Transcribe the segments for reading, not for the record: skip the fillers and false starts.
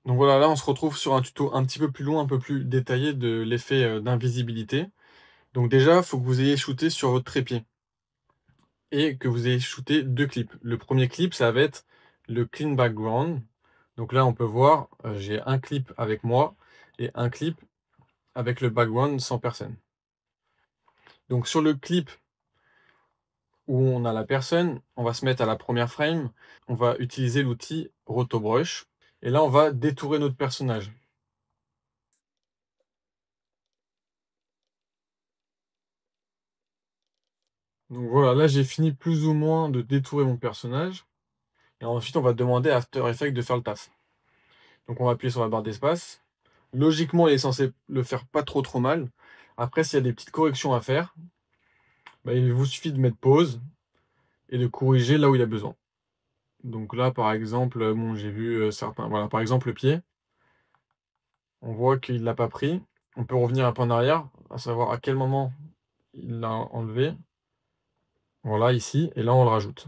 Donc voilà, là on se retrouve sur un tuto un petit peu plus long, un peu plus détaillé de l'effet d'invisibilité. Donc déjà, il faut que vous ayez shooté sur votre trépied et que vous ayez shooté deux clips. Le premier clip, ça va être le clean background. Donc là, on peut voir, j'ai un clip avec moi et un clip avec le background sans personne. Donc sur le clip où on a la personne, on va se mettre à la première frame, on va utiliser l'outil Rotobrush et là, on va détourer notre personnage. Donc voilà, là j'ai fini plus ou moins de détourer mon personnage. Et ensuite, on va demander à After Effects de faire le taf. Donc on va appuyer sur la barre d'espace. Logiquement, il est censé le faire pas trop mal. Après, s'il y a des petites corrections à faire, bah, il vous suffit de mettre pause et de corriger là où il y a besoin. Donc là, par exemple, bon, j'ai vu certains. Voilà, par exemple, le pied, on voit qu'il l'a pas pris. On peut revenir un peu en arrière, à savoir à quel moment il l'a enlevé. Voilà, ici, et là, on le rajoute.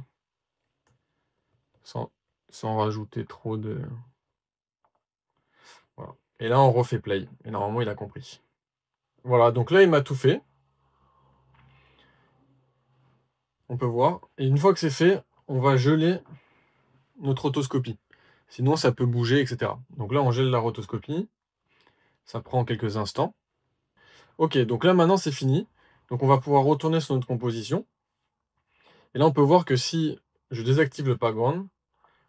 Sans, sans rajouter trop de. Voilà. Et là, on refait play. Et normalement, il a compris. Voilà, donc là, il m'a tout fait. On peut voir. Et une fois que c'est fait, on va geler notre rotoscopie. Sinon, ça peut bouger, etc. Donc là, on gèle la rotoscopie. Ça prend quelques instants. Ok, donc là, maintenant, c'est fini. Donc on va pouvoir retourner sur notre composition. Et là, on peut voir que si je désactive le background,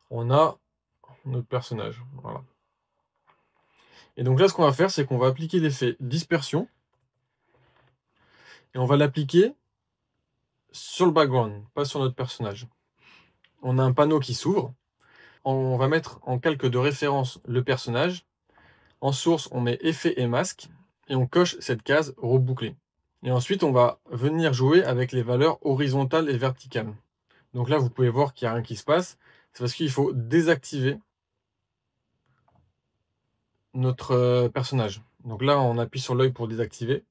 on a notre personnage. Voilà. Et donc là, ce qu'on va faire, c'est qu'on va appliquer l'effet dispersion. Et on va l'appliquer sur le background, pas sur notre personnage. On a un panneau qui s'ouvre. On va mettre en calque de référence le personnage. En source, on met effet et masque et on coche cette case reboucler. Et ensuite, on va venir jouer avec les valeurs horizontales et verticales. Donc là, vous pouvez voir qu'il n'y a rien qui se passe. C'est parce qu'il faut désactiver notre personnage. Donc là, on appuie sur l'œil pour désactiver.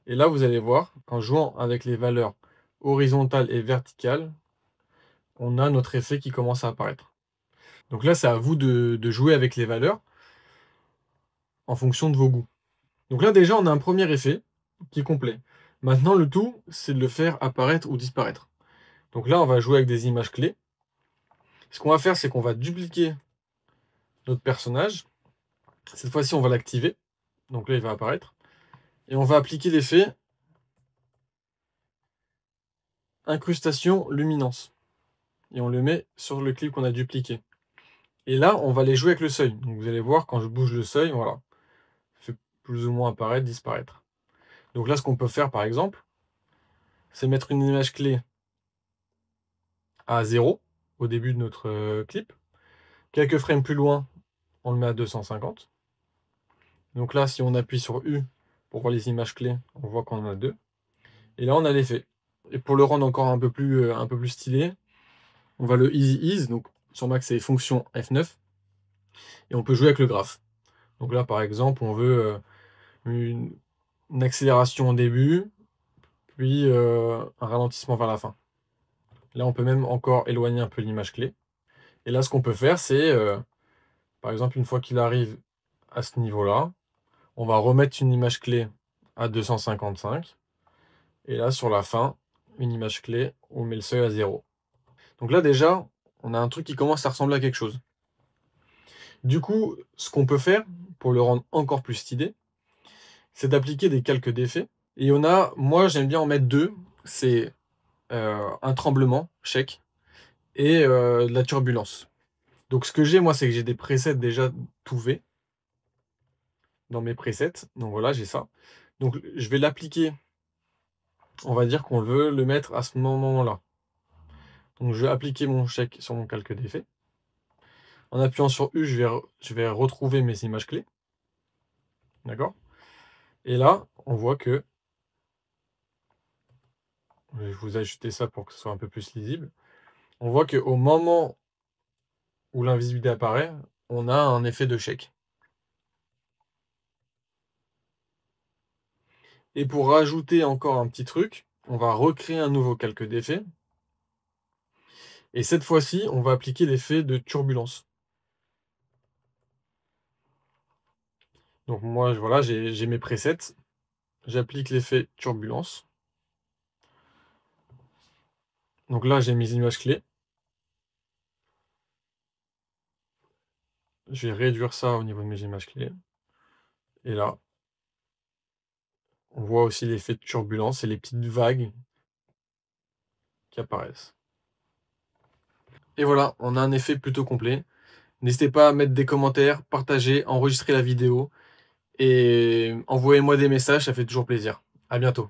Et là, vous allez voir qu'en jouant avec les valeurs horizontales et verticales, on a notre effet qui commence à apparaître. Donc là, c'est à vous de jouer avec les valeurs en fonction de vos goûts. Donc là, déjà, on a un premier effet qui est complet. Maintenant, le tout, c'est de le faire apparaître ou disparaître. Donc là, on va jouer avec des images clés. Ce qu'on va faire, c'est qu'on va dupliquer notre personnage. Cette fois-ci, on va l'activer. Donc là, il va apparaître. Et on va appliquer l'effet incrustation luminance. Et on le met sur le clip qu'on a dupliqué. Et là, on va les jouer avec le seuil. Donc vous allez voir, quand je bouge le seuil, voilà. Ça fait plus ou moins apparaître, disparaître. Donc là, ce qu'on peut faire, par exemple, c'est mettre une image clé à 0 au début de notre clip. Quelques frames plus loin, on le met à 250. Donc là, si on appuie sur U pour voir les images clés, on voit qu'on en a deux. Et là, on a l'effet. Et pour le rendre encore un peu plus stylé, on va le Easy Ease. Donc sur Mac, c'est fonction F9. Et on peut jouer avec le graphe. Donc là, par exemple, on veut une accélération au début, puis un ralentissement vers la fin. Là, on peut même encore éloigner un peu l'image clé. Et là, ce qu'on peut faire, c'est, par exemple, une fois qu'il arrive à ce niveau-là, on va remettre une image clé à 255. Et là, sur la fin, une image clé, on met le seuil à 0. Donc là, déjà, on a un truc qui commence à ressembler à quelque chose. Du coup, ce qu'on peut faire, pour le rendre encore plus stylé, c'est d'appliquer des calques d'effets. Et moi, j'aime bien en mettre deux. C'est un tremblement, check, et de la turbulence. Donc ce que j'ai, moi, c'est que j'ai des presets déjà tout faits dans mes presets. Donc voilà, j'ai ça. Donc je vais l'appliquer. On va dire qu'on veut le mettre à ce moment-là. Donc je vais appliquer mon check sur mon calque d'effet. En appuyant sur U, je vais retrouver mes images clés. D'accord? Et là, on voit que, je vais vous ajouter ça pour que ce soit un peu plus lisible. On voit qu'au moment où l'invisibilité apparaît, on a un effet de shake. Et pour rajouter encore un petit truc, on va recréer un nouveau calque d'effet. Et cette fois-ci, on va appliquer l'effet de turbulence. Donc moi, voilà, j'ai mes presets. J'applique l'effet turbulence. Donc là, j'ai mes images clés. Je vais réduire ça au niveau de mes images clés. Et là, on voit aussi l'effet de turbulence et les petites vagues qui apparaissent. Et voilà, on a un effet plutôt complet. N'hésitez pas à mettre des commentaires, partager, enregistrer la vidéo et envoyez-moi des messages, ça fait toujours plaisir. À bientôt.